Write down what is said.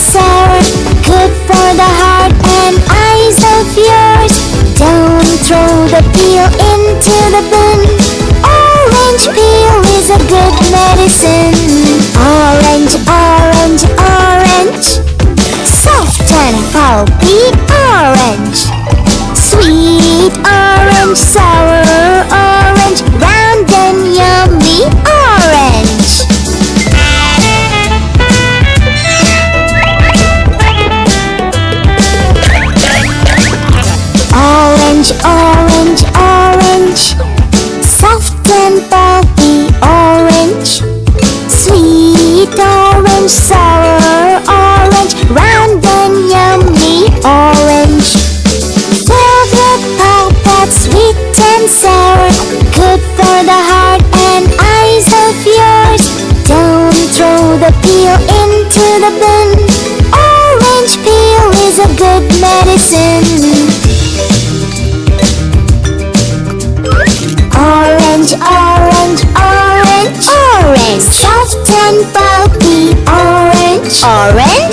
sour, good for the heart and eyes of yours. Don't throw the peel into the bin. Orange peel is a good medicine. Orange, orange, orange, soft and pulpy orange. Sweet orange, sour orange, round and yummy orange. Orange, orange, orange, soft and pulpy orange. Sweet orange, sour orange, round and yummy orange. Filled with pulp that's sweet and sour, good for the heart and eyes of yours. Don't throw the peel into the bin. Orange peel is a good medicine. Orange, orange, orange, orange, soft and pulpy orange. Orange,